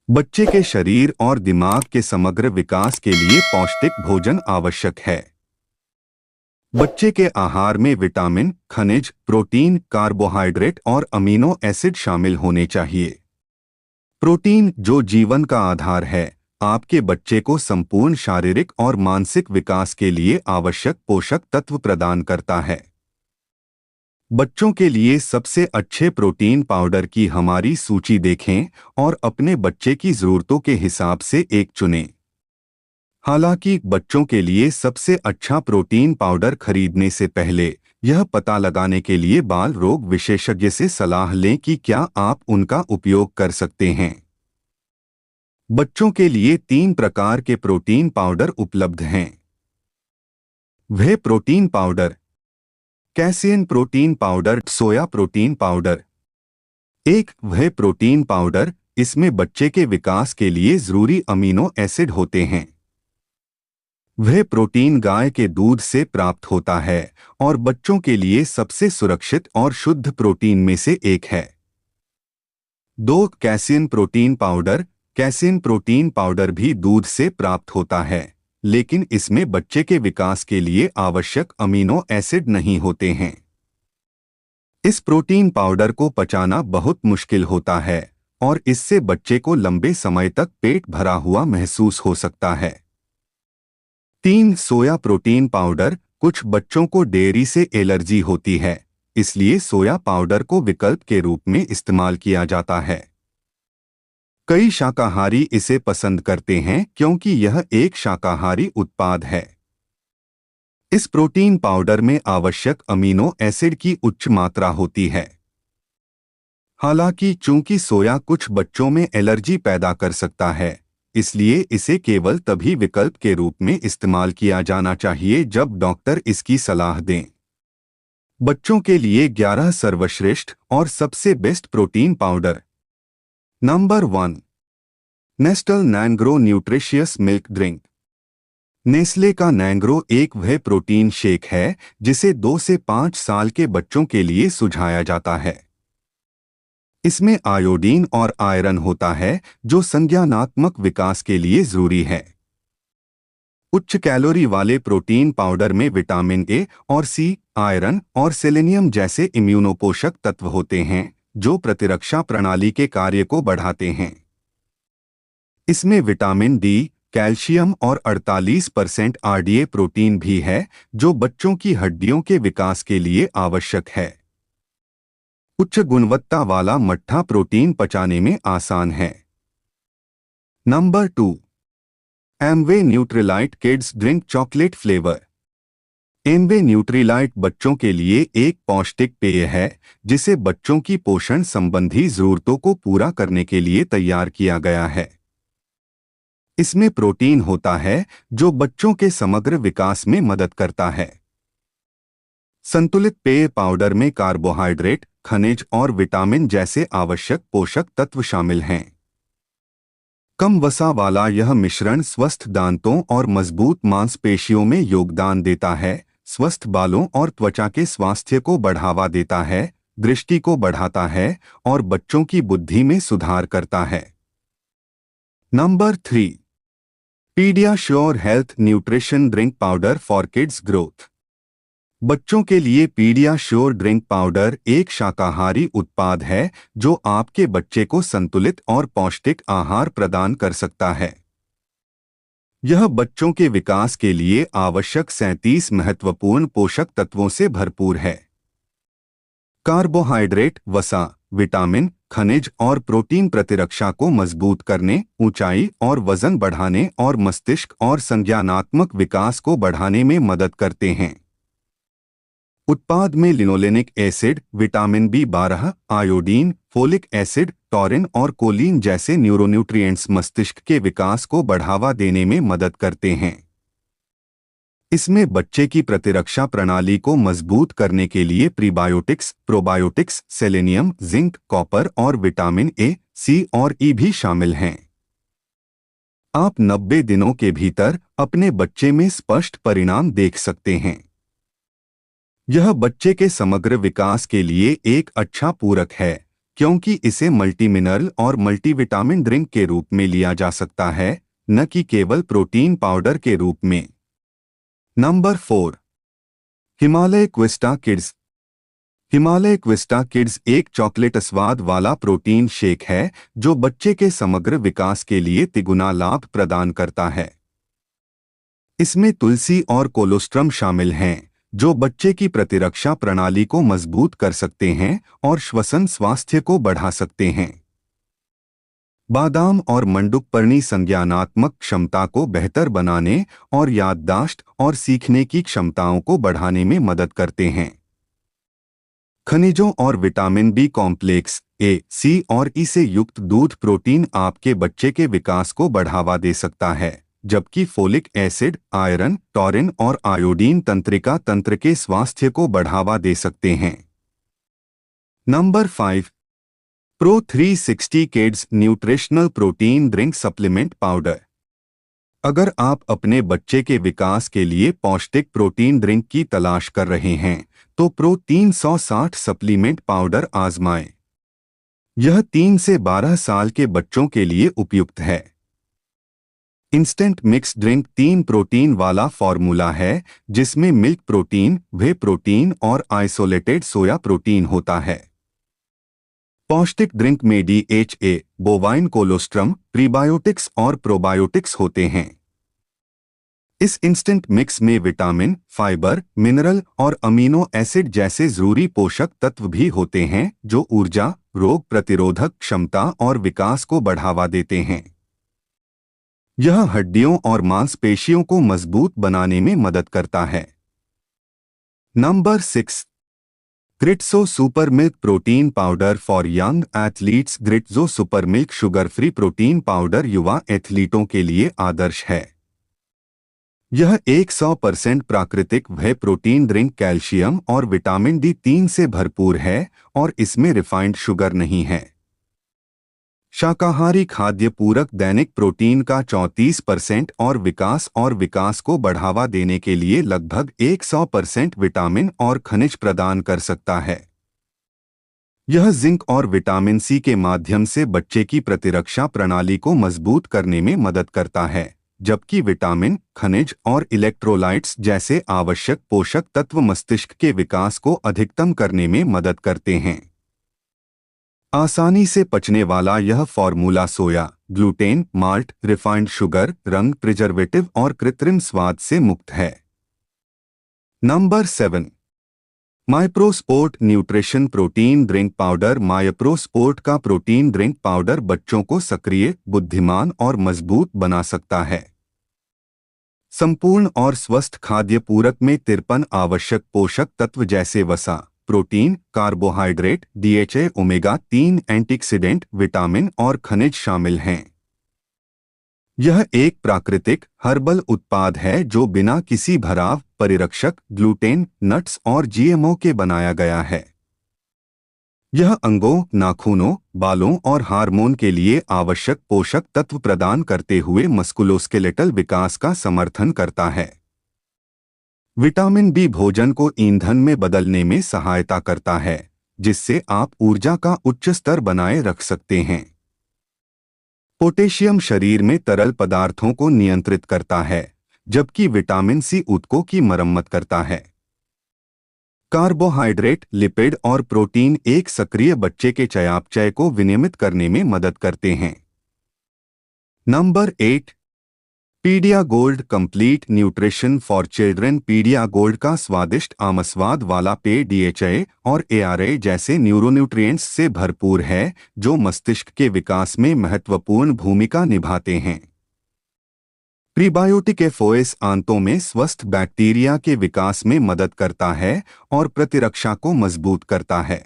बच्चे के शरीर और दिमाग के समग्र विकास के लिए पौष्टिक भोजन आवश्यक है। बच्चे के आहार में विटामिन, खनिज, प्रोटीन, कार्बोहाइड्रेट और अमीनो एसिड शामिल होने चाहिए। प्रोटीन, जो जीवन का आधार है, आपके बच्चे को संपूर्ण शारीरिक और मानसिक विकास के लिए आवश्यक पोषक तत्व प्रदान करता है। बच्चों के लिए सबसे अच्छे प्रोटीन पाउडर की हमारी सूची देखें और अपने बच्चे की ज़रूरतों के हिसाब से एक चुनें। हालांकि बच्चों के लिए सबसे अच्छा प्रोटीन पाउडर खरीदने से पहले यह पता लगाने के लिए बाल रोग विशेषज्ञ से सलाह लें कि क्या आप उनका उपयोग कर सकते हैं। बच्चों के लिए 3 प्रकार के प्रोटीन पाउडर उपलब्ध हैं। वे protein powder: casein protein powder, soya protein powder. एक वह प्रोटीन पाउडर, इसमें बच्चे के विकास के लिए जरूरी अमीनो एसिड होते हैं। वह प्रोटीन गाय के दूध से प्राप्त होता है और बच्चों के लिए सबसे सुरक्षित और शुद्ध प्रोटीन में से एक है। 2. Caisson protein powder. Casein protein powder भी दूध से प्राप्त होता है, लेकिन इसमें बच्चे के विकास के लिए आवश्यक अमीनो एसिड नहीं होते हैं। इस प्रोटीन पाउडर को पचाना बहुत मुश्किल होता है और इससे बच्चे को लंबे समय तक पेट भरा हुआ महसूस हो सकता है। 3. सोया प्रोटीन पाउडर। कुछ बच्चों को डेयरी से एलर्जी होती है, इसलिए सोया पाउडर को विकल्प के रूप में इस्तेमाल किया जाता है। कई शाकाहारी इसे पसंद करते हैं क्योंकि यह एक शाकाहारी उत्पाद है। इस प्रोटीन पाउडर में आवश्यक अमीनो एसिड की उच्च मात्रा होती है। हालांकि चूंकि सोया कुछ बच्चों में एलर्जी पैदा कर सकता है, इसलिए इसे केवल तभी विकल्प के रूप में इस्तेमाल किया जाना चाहिए जब डॉक्टर इसकी सलाह दें। बच्चों के लिए 11 सर्वश्रेष्ठ और सबसे best protein powder. Number 1, Nestle Nangrow nutritious milk drink. Nestle का नैंग्रो एक वह प्रोटीन शेक है जिसे 2 से 5 साल के बच्चों के लिए सुझाया जाता है। इसमें आयोडीन और आयरन होता है, जो संज्ञानात्मक विकास के लिए जरूरी है। उच्च कैलोरी वाले प्रोटीन पाउडर में विटामिन ए और सी, आयरन और सेलेनियम जैसे इम्यूनोपोषक तत्व होते हैं, जो प्रतिरक्षा प्रणाली के कार्य को बढ़ाते हैं। इसमें विटामिन डी, कैल्शियम और 48% आरडीए प्रोटीन भी है, जो बच्चों की हड्डियों के विकास के लिए आवश्यक है। उच्च गुणवत्ता वाला मट्ठा प्रोटीन पचाने में आसान है। Number 2, Amway Nutrilite kids drink chocolate flavour. Amway Nutrilite बच्चों के लिए एक पौष्टिक पेय है जिसे बच्चों की पोषण संबंधी जरूरतों को पूरा करने के लिए तैयार किया गया है। इसमें प्रोटीन होता है जो बच्चों के समग्र विकास में मदद करता है। संतुलित पेय पाउडर में कार्बोहाइड्रेट, खनिज और विटामिन जैसे आवश्यक पोषक तत्व शामिल हैं। कम वसा वाला यह मिश्रण स्वस्थ दांतों और मजबूत मांसपेशियों में योगदान देता है, स्वस्थ बालों और त्वचा के स्वास्थ्य को बढ़ावा देता है, दृष्टि को बढ़ाता है और बच्चों की बुद्धि में सुधार करता है। Number 3, PediaSure health nutrition drink powder for kids growth. बच्चों के लिए पीडियाश्योर ड्रिंक पाउडर एक शाकाहारी उत्पाद है जो आपके बच्चे को संतुलित और पौष्टिक आहार प्रदान कर सकता है। यह बच्चों के विकास के लिए आवश्यक 37 महत्वपूर्ण पोषक तत्वों से भरपूर है। कार्बोहाइड्रेट, वसा, विटामिन, खनिज और प्रोटीन प्रतिरक्षा को मजबूत करने, ऊंचाई और वजन बढ़ाने और मस्तिष्क और संज्ञानात्मक विकास को बढ़ाने में मदद करते हैं। उत्पाद में linolenic acid, vitamin B12, iodine, folic acid, taurine और कोलिन जैसे न्यूरोन्यूट्रिएंट्स मस्तिष्क के विकास को बढ़ावा देने में मदद करते हैं। इसमें बच्चे की प्रतिरक्षा प्रणाली को मजबूत करने के लिए prebiotics, probiotics, selenium, zinc, copper और विटामिन ए, सी और ई भी शामिल हैं। आप 90 दिनों के भीतर अपने बच्चे में स्पष्ट परिणाम देख सकते हैं। यह बच्चे के समग्र विकास के लिए एक अच्छा पूरक है, क्योंकि इसे मल्टीमिनरल और मल्टीविटामिन ड्रिंक के रूप में लिया जा सकता है, न कि केवल प्रोटीन पाउडर के रूप में। Number 4, Himalaya Quista kids. Himalaya Quista kids एक चॉकलेट स्वाद वाला प्रोटीन शेक है जो बच्चे के समग्र विकास के लिए तिगुना लाभ प्रदान करता है। इसमें तुलसी और कोलोस्ट्रम शामिल हैं, जो बच्चे की प्रतिरक्षा प्रणाली को मजबूत कर सकते हैं और श्वसन स्वास्थ्य को बढ़ा सकते हैं। बादाम और मंडुकपर्णी संज्ञानात्मक क्षमता को बेहतर बनाने और याददाश्त और सीखने की क्षमताओं को बढ़ाने में मदद करते हैं। खनिजों और विटामिन बी कॉम्प्लेक्स ए, सी और ई से युक्त दूध प्रोटीन आपके बच्चे के विकास को बढ़ावा दे सकता है, जबकि फोलिक एसिड, आयरन, टॉरिन और आयोडीन तंत्रिका तंत्र के स्वास्थ्य को बढ़ावा दे सकते हैं। Number 5, pro 360 kids nutritional protein drink supplement powder. अगर आप अपने बच्चे के विकास के लिए पौष्टिक प्रोटीन ड्रिंक की तलाश कर रहे हैं तो प्रो 360 सप्लीमेंट पाउडर आजमाएं। यह 3 से 12 साल के बच्चों के लिए उपयुक्त है। इंस्टेंट मिक्स ड्रिंक 3 प्रोटीन वाला फॉर्मूला है जिसमें मिल्क प्रोटीन, वे प्रोटीन और आइसोलेटेड सोया प्रोटीन होता है। पौष्टिक ड्रिंक में DHA, बोवाइन कोलोस्ट्रम, प्रीबायोटिक्स और प्रोबायोटिक्स होते हैं। इस इंस्टेंट मिक्स में विटामिन, फाइबर, मिनरल और अमीनो एसिड जैसे जरूरी पोषक तत्व भी होते हैं जो ऊर्जा, रोग प्रतिरोधक क्षमता और विकास को बढ़ावा देते हैं। यह हड्डियों और मांसपेशियों को मजबूत बनाने में मदद करता है। Number 6, Gritzo super milk protein powder for young athletes. Gritzo super milk sugar free protein powder युवा एथलीटों के लिए आदर्श है। यह 100% प्राकृतिक व्हे प्रोटीन ड्रिंक कैल्शियम और विटामिन D3 से भरपूर है और इसमें रिफाइंड शुगर नहीं है। शाकाहारी खाद्य पूरक दैनिक प्रोटीन का 34% और विकास को बढ़ावा देने के लिए लगभग 100% विटामिन और खनिज प्रदान कर सकता है। यह जिंक और विटामिन सी के माध्यम से बच्चे की प्रतिरक्षा प्रणाली को मजबूत करने में मदद करता है, जबकि विटामिन, खनिज और इलेक्ट्रोलाइट्स जैसे आवश्यक पोषक तत्व मस्तिष्क के विकास को अधिकतम करने में मदद करते हैं। आसानी से पचने वाला यह formula soya, gluten, malt, refined sugar, रंग, प्रिजर्वेटिव और कृत्रिम स्वाद से मुक्त है। Number 7, Mypro sport nutrition protein drink powder. Mypro sport का प्रोटीन ड्रिंक पाउडर बच्चों को सक्रिय, बुद्धिमान और मजबूत बना सकता है। संपूर्ण और स्वस्थ खाद्य पूरक में 53 आवश्यक पोषक तत्व जैसे वसा, protein, carbohydrate, DHA, omega-3 antioxidant, vitamin और खनिज शामिल हैं। यह एक प्राकृतिक हर्बल उत्पाद है जो बिना किसी भराव, परिरक्षक, ग्लूटेन, नट्स और GMO के बनाया गया है। यह अंगों, नाखूनों, बालों और हार्मोन के लिए आवश्यक पोषक तत्व प्रदान करते हुए मस्कुलोस्केलेटल विकास का समर्थन करता है। विटामिन बी भोजन को ईंधन में बदलने में सहायता करता है, जिससे आप ऊर्जा का उच्च स्तर बनाए रख सकते हैं। पोटेशियम शरीर में तरल पदार्थों को नियंत्रित करता है, जबकि विटामिन सी ऊतकों की मरम्मत करता है। कार्बोहाइड्रेट, लिपिड और प्रोटीन एक सक्रिय बच्चे के चयापचय को विनियमित करने में मदद करते हैं। Number 8, Pedia gold complete nutrition for children. Pedia gold का स्वादिष्ट आमस्वाद वाला पेय DHA और ARA जैसे न्यूरोन्यूट्रिएंट्स से भरपूर है जो मस्तिष्क के विकास में महत्वपूर्ण भूमिका निभाते हैं। प्रीबायोटिक FOS आंतों में स्वस्थ बैक्टीरिया के विकास में मदद करता है और प्रतिरक्षा को मजबूत करता है।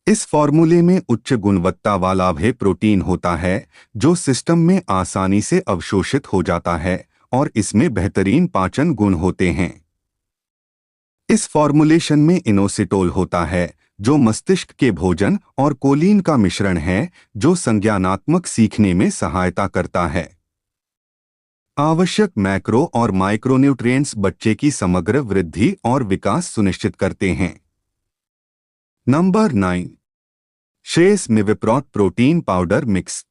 इस फॉर्मूले में उच्च गुणवत्ता वाला व्हे प्रोटीन होता है जो सिस्टम में आसानी से अवशोषित हो जाता है और इसमें बेहतरीन पाचन गुण होते हैं। इस फॉर्मुलेशन में इनोसिटोल होता है जो मस्तिष्क के भोजन और कोलीन का मिश्रण है जो संज्ञानात्मक सीखने में सहायता करता है। आवश्यक मैक्रो और माइक्रोन्यूट्रिएंट्स बच्चे की समग्र वृद्धि और विकास सुनिश्चित करते हैं। Number 9, Shreyas Mviprot protein powder mix.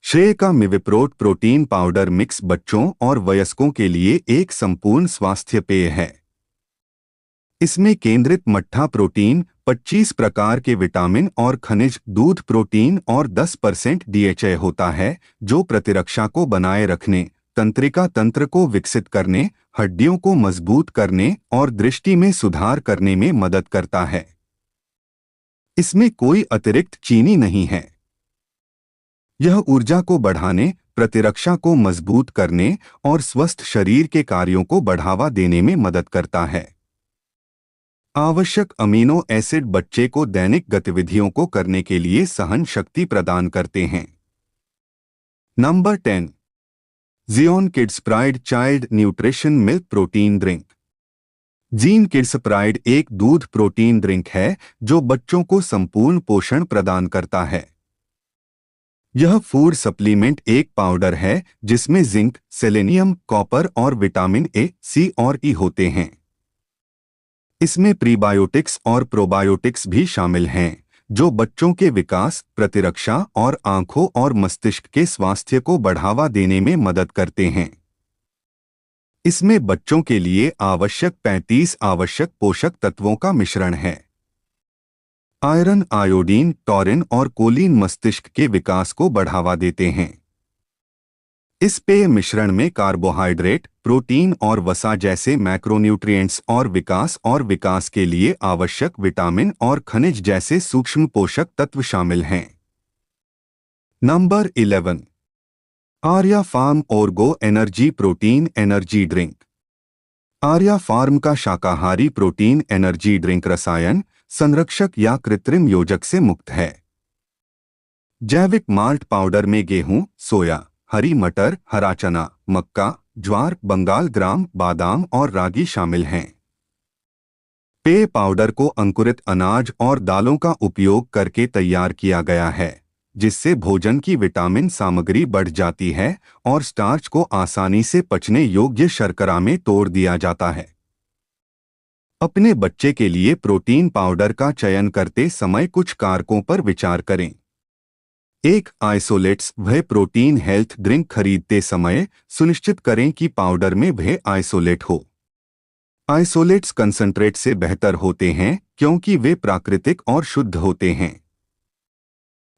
Shreya का मिविप्रोट प्रोटीन पाउडर मिक्स बच्चों और वयस्कों के लिए एक संपूर्ण स्वास्थ्य पेय है। इसमें केंद्रित मट्ठा प्रोटीन, 25 प्रकार के विटामिन और खनिज, दूध प्रोटीन और 10% डीएचए होता है, जो प्रतिरक्षा को बनाए रखने, तंत्रिका तंत्र को विकसित करने, हड्डियों को मजबूत करने और दृष्टि में सुधार करने में मदद करता है। इसमें कोई अतिरिक्त चीनी नहीं है। यह ऊर्जा को बढ़ाने, प्रतिरक्षा को मजबूत करने और स्वस्थ शरीर के कार्यों को बढ़ावा देने में मदद करता है। आवश्यक अमीनो एसिड बच्चे को दैनिक गतिविधियों को करने के लिए सहन शक्ति प्रदान करते हैं। Number 10, Zion kids pride child nutrition milk protein drink. Zion kids pride एक दूध प्रोटीन ड्रिंक है जो बच्चों को संपूर्ण पोषण प्रदान करता है। यह फूड सप्लीमेंट एक पाउडर है जिसमें जिंक, सेलेनियम, कॉपर और विटामिन ए, सी और ई होते हैं। इसमें प्रीबायोटिक्स और प्रोबायोटिक्स भी शामिल हैं, जो बच्चों के विकास, प्रतिरक्षा और आंखों और मस्तिष्क के स्वास्थ्य को बढ़ावा देने में मदद करते हैं। इसमें बच्चों के लिए आवश्यक 35 आवश्यक पोषक तत्वों का मिश्रण है। आयरन, आयोडीन, टॉरिन और कोलिन मस्तिष्क के विकास को बढ़ावा देते हैं। इस पेय मिश्रण में कार्बोहाइड्रेट, प्रोटीन और वसा जैसे मैक्रोन्यूट्रिएंट्स और विकास के लिए आवश्यक विटामिन और खनिज जैसे सूक्ष्म पोषक तत्व शामिल हैं। Number 11, Arya farm Orgo energy protein energy drink. Arya farm का शाकाहारी प्रोटीन एनर्जी ड्रिंक रसायन, संरक्षक या कृत्रिम योजक से मुक्त है। जैविक माल्ट पाउडर में गेहूं, सोया, हरी मटर, हरा चना, मक्का, ज्वार, बंगाल ग्राम, बादाम और रागी शामिल हैं। पेय पाउडर को अंकुरित अनाज और दालों का उपयोग करके तैयार किया गया है, जिससे भोजन की विटामिन सामग्री बढ़ जाती है और स्टार्च को आसानी से पचने योग्य शर्करा में तोड़ दिया जाता है। अपने बच्चे के लिए प्रोटीन पाउडर का चयन करते समय कुछ कारकों पर विचार करें। 1. आइसोलेट्स। वह प्रोटीन हेल्थ ड्रिंक खरीदते समय सुनिश्चित करें कि पाउडर में वह आइसोलेट हो। आइसोलेट्स कंसंट्रेट से बेहतर होते हैं क्योंकि वे प्राकृतिक और शुद्ध होते हैं।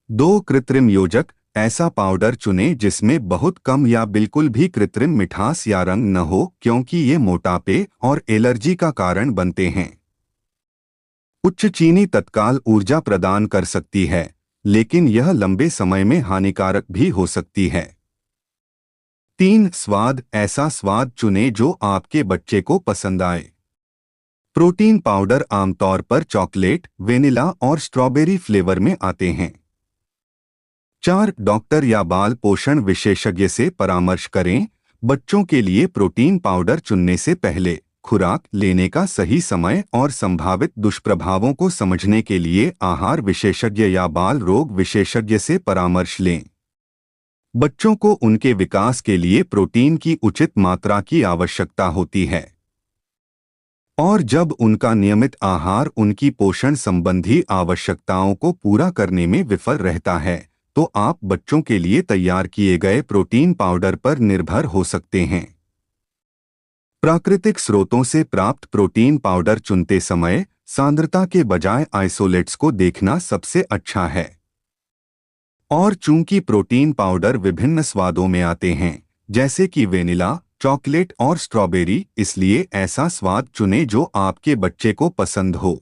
2. कृत्रिम योजक। ऐसा पाउडर चुनें जिसमें बहुत कम या बिल्कुल भी कृत्रिम मिठास या रंग न हो, क्योंकि ये मोटापे और एलर्जी का कारण बनते हैं। उच्च चीनी तत्काल ऊर्जा प्रदान कर सकती है, लेकिन यह लंबे समय में हानिकारक भी हो सकती है। 3. स्वाद। ऐसा स्वाद चुनें जो आपके बच्चे को पसंद आए। प्रोटीन पाउडर आमतौर पर चॉकलेट, वेनिला और स्ट्रॉबेरी फ्लेवर में आते हैं। 4. डॉक्टर या बाल पोषण विशेषज्ञ से परामर्श करें। बच्चों के लिए प्रोटीन पाउडर चुनने से पहले खुराक लेने का सही समय और संभावित दुष्प्रभावों को समझने के लिए आहार विशेषज्ञ या बाल रोग विशेषज्ञ से परामर्श लें। बच्चों को उनके विकास के लिए प्रोटीन की उचित मात्रा की आवश्यकता होती है, और जब उनका नियमित आहार उनकी पोषण संबंधी आवश्यकताओं को पूरा करने में विफल रहता है, तो आप बच्चों के लिए तैयार किए गए प्रोटीन पाउडर पर निर्भर हो सकते हैं। प्राकृतिक स्रोतों से प्राप्त प्रोटीन पाउडर चुनते समय सांद्रता के बजाय आइसोलेट्स को देखना सबसे अच्छा है। और चूंकि प्रोटीन पाउडर विभिन्न स्वादों में आते हैं, जैसे कि वेनिला, चॉकलेट और स्ट्रॉबेरी, इसलिए ऐसा स्वाद चुनें जो आपके बच्चे को पसंद हो।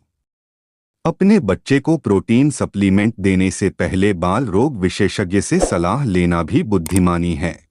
अपने बच्चे को प्रोटीन सप्लीमेंट देने से पहले बाल रोग विशेषज्ञ से सलाह लेना भी बुद्धिमानी है।